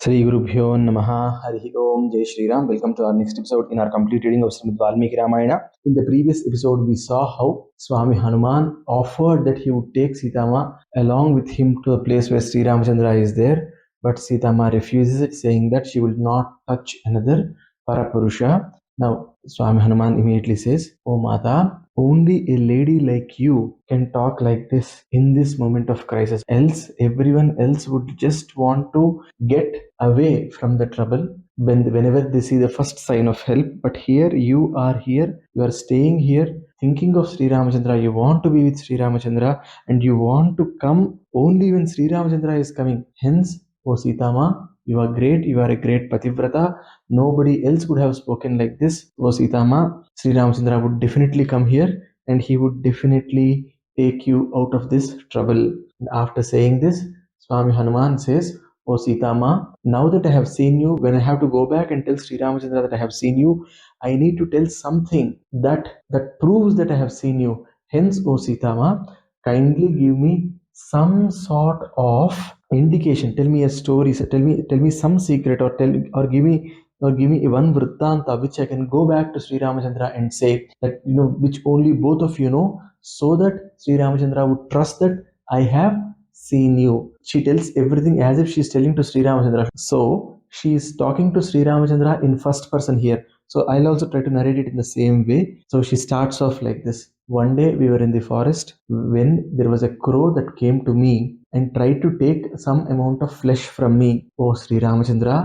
Sri Gurubhyo Namaha Harihi Om Jai Shri Ram. Welcome to our next episode in our complete reading of Srimad Valmiki Ramayana. In the previous episode, we saw how Swamy Hanuman offered that he would take Sitaamaa along with him to the place where Sri Ramachandra is there, but Sitaamaa refuses it, saying that she will not touch another Parapurusha. Now, Swamy Hanuman immediately says, "O Mata, only a lady like you can talk like this in this moment of crisis. Else, everyone else would just want to get away from the trouble whenever they see the first sign of help. But here, you are staying here, thinking of Sri Ramachandra. You want to be with Sri Ramachandra, and you want to come only when Sri Ramachandra is coming. Hence, O Sitaamaa, you are great, you are a great Pativrata. Nobody else would have spoken like this. O Sitaamaa, Sri Ramachandra would definitely come here and he would definitely take you out of this trouble." And after saying this, Swamy Hanuman says, "O Sitaamaa, now that I have seen you, when I have to go back and tell Sri Ramachandra that I have seen you, I need to tell something that proves that I have seen you. Hence, O Sitaamaa, kindly give me some sort of indication. Tell me a story. So tell me some secret, or give me one vrittanta which I can go back to Sri Ramachandra and say that, which only both of you know, so that Sri Ramachandra would trust that I have seen you." She tells everything as if she is telling to Sri Ramachandra. So she is talking to Sri Ramachandra in first person here. So I'll also try to narrate it in the same way. So she starts off like this. "One day we were in the forest when there was a crow that came to me and tried to take some amount of flesh from me. Oh Sri Ramachandra,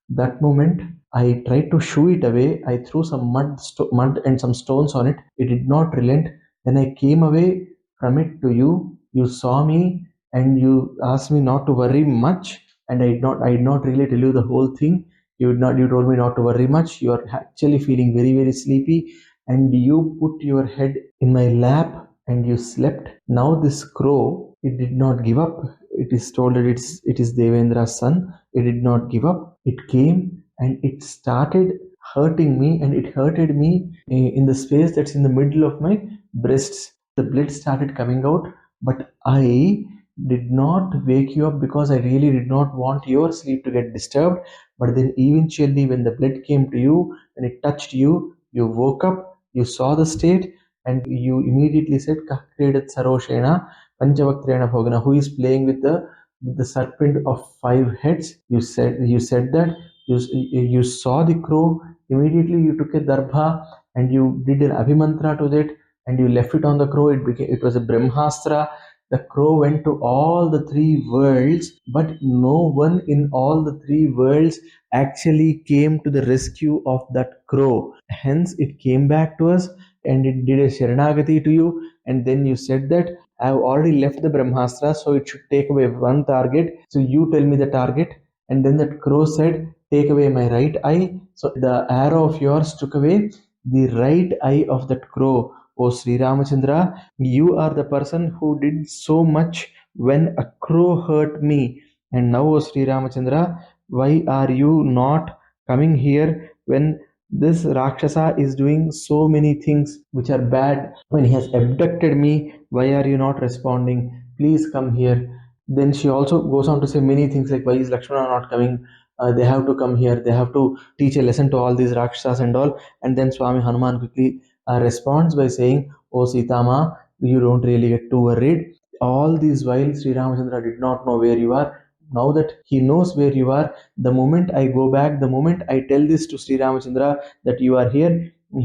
that moment I tried to shoo it away. I threw some mud and some stones on it. It did not relent. Then I came away from it to you. You saw me and you asked me not to worry much, and I did not really tell you the whole thing. You told me not to worry much. You are actually feeling very, very sleepy, and you put your head in my lap and you slept. Now this crow, it did not give up. It is told that it is Devendra's son. It did not give up. It came and it started hurting me, and it hurted me in the space that's in the middle of my breasts. The blood started coming out, but I did not wake you up because I really did not want your sleep to get disturbed. But then eventually, when the blood came to you and it touched you, you woke up, you saw the state, and you immediately said, Kakredat Saroshena Panchavakrena Bhogana, who is playing with the serpent of 5 heads. You said that you saw the crow. Immediately you took a darbha and you did an abhimantra to that, and you left it on the crow. It was a Brahmastra. The crow went to all the 3 worlds, but no one in all the 3 worlds actually came to the rescue of that crow. Hence, it came back to us and it did a Sharanagati to you. And then you said that I have already left the Brahmastra, so it should take away one target. So you tell me the target. And then that crow said, "Take away my right eye." So the arrow of yours took away the right eye of that crow. "O Sri Ramachandra, you are the person who did so much when a crow hurt me. And now, O Sri Ramachandra, why are you not coming here when this Rakshasa is doing so many things which are bad? When he has abducted me, why are you not responding? Please come here." Then she also goes on to say many things like, why is Lakshmana not coming? They have to come here. They have to teach a lesson to all these Rakshasas and all. And then Swamy Hanuman quickly responds by saying, "O Sitaamaa, you don't really get too worried. All these while Sri Ramachandra did not know where you are. Now that he knows where you are, the moment I go back, the moment I tell this to Sri Ramachandra that you are here,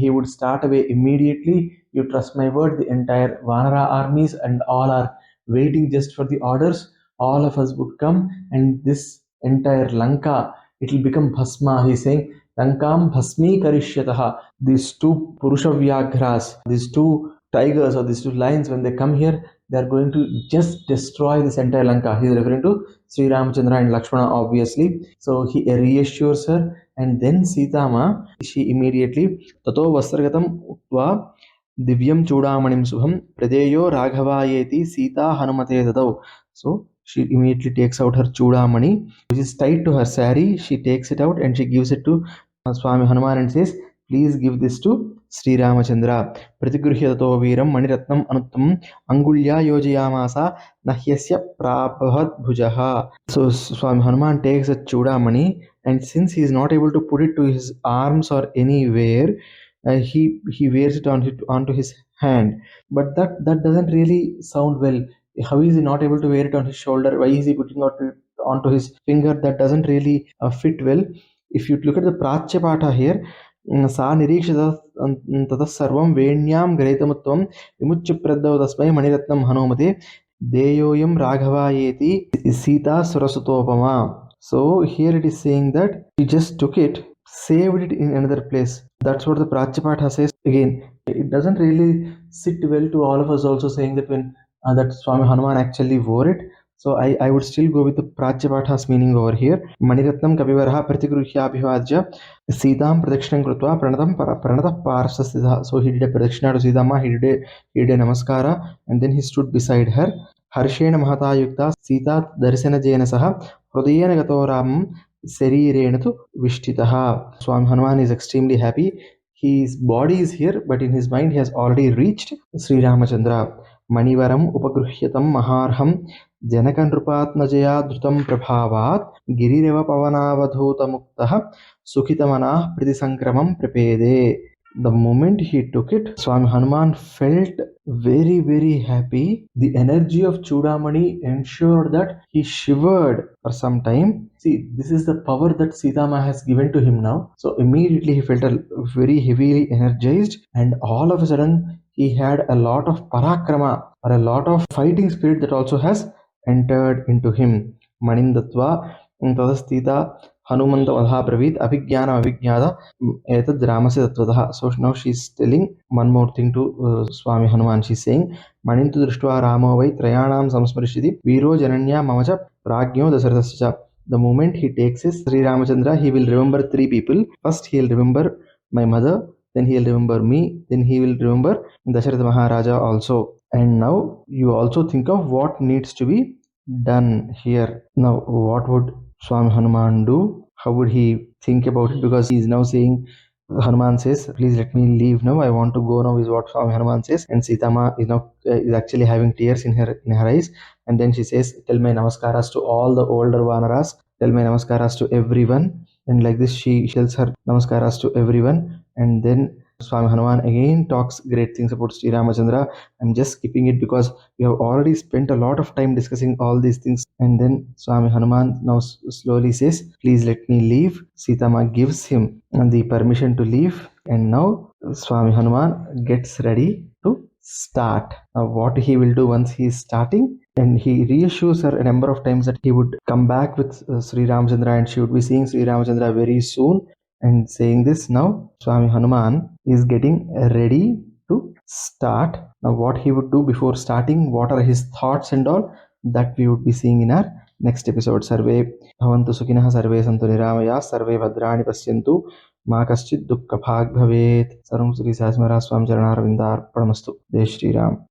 he would start away immediately. You trust my word, the entire Vanara armies and all are waiting just for the orders. All of us would come, and this entire Lanka, it will become Bhasma." He's saying, "Lankam Bhasmi Karishyataha." These 2 Purusha Vyagras, these 2 tigers or these 2 lions, when they come here, they are going to just destroy this entire Lanka. He is referring to Sri Ramachandra and Lakshmana, obviously. So he reassures her, and then Sitaamaa, she immediately, "Tato Vasargatam Uktva Divyam Chudamanim Subham Pradeyo Raghavayeti Sita Hanumate Dadau." So she immediately takes out her Chudamani, which is tied to her sari. She takes it out and she gives it to Swamy Hanuman and says, please give this to Sri Ramachandra. Pratigruhyatato veeram maniratnam anuttam angulya yojayamasa nahyasya prabhat bhujaha. So Swami Hanuman takes a Chudaamani, and since he is not able to put it to his arms or anywhere, he wears it onto his hand. But that doesn't really sound well. How is he not able to wear it on his shoulder? Why is he putting it onto his finger? That doesn't really fit well. If you look at the Prachya Patha here, सा निरीक्षित ततः सर्वं वेण्यां ग्रहीतमुत्वं विमुच्य प्रदौ तस्मै मणिरत्नं हनूमते देयोऽयं राघवायेति Sita सुरसुतोपमा. So here it is saying that he just took it, saved it in another place. That's what the Pratyapatha says. Again, it doesn't really sit well to all of us also, saying that when that Swami Hanuman actually wore it. So I would still go with the Pratyapatha's meaning over here. Maniratnam Kapivaraha Pratigruhyabhivajya Sitam Pradakshina Krutva Pranatah Parsasthitha. So he did a Pradakshina to Sitaamaa, he did a Namaskara, and then he stood beside her. Harshena Mahata Yukta Sita Darsana Jena Saha Hridayena Gato Ramam Sarirena tu Vishtitaha. Swami Hanuman is extremely happy. His body is here, but in his mind he has already reached Sri Ramachandra. Manivaram Upagruhyatam Maharham Janakanrupatnajaya Dhrutam Prabhavat Girireva Pavanavadhutamuktaha Sukhitamana Pritisankramam Prepede. The moment he took it, Swami Hanuman felt very, very happy. The energy of Chudaamani ensured that he shivered for some time. See, this is the power that Sitaamaa has given to him now. So immediately he felt very heavily energized, and all of a sudden he had a lot of parakrama, or a lot of fighting spirit that also has entered into him. Manindatva tadastita Hanumanta Vadha Pravit Abhigyana Abhigyada Etad Ramasya Tatvadaha. So now she's telling one more thing to Swami Hanuman. She's saying Manintu Drishtva Ramo Vai Trayanam Samsmarishiti Viro Jananya Mamacha Pragyo Dasarathasya. The moment he takes his Sri Ramachandra, he will remember three people. First he will remember my mother, then he will remember me, then he will remember Dasharatha Maharaja also. And now you also think of what needs to be done here. Now what would Swami Hanuman do? How would he think about it? Because he is now saying, Hanuman says, please let me leave now, I want to go now, is what Swami Hanuman says. And Sitaamaa is now is actually having tears in her eyes. And then she says, tell my namaskaras to all the older vanaras, tell my namaskaras to everyone. And like this she tells her namaskaras to everyone. And then Swami Hanuman again talks great things about Sri Ramachandra. I'm just skipping it because we have already spent a lot of time discussing all these things. And then Swami Hanuman now slowly says, please let me leave. Sitaamaa gives him the permission to leave. And now Swami Hanuman gets ready to start. Now what he will do once he is starting, and he reassures her a number of times that he would come back with Sri Ramachandra, and she would be seeing Sri Ramachandra very soon. And saying this, now Swami Hanuman is getting ready to start. Now what he would do before starting, what are his thoughts and all, that we would be seeing in our next episode. Sarve bhavantu sukhinah, sarve santu niramaya, sarve bhadrani pasyantu, ma kaschid dukkha bhag bhavet. Sarvam Sri Sai Swami Charanarvindarpanastu. Jai Shri Ram.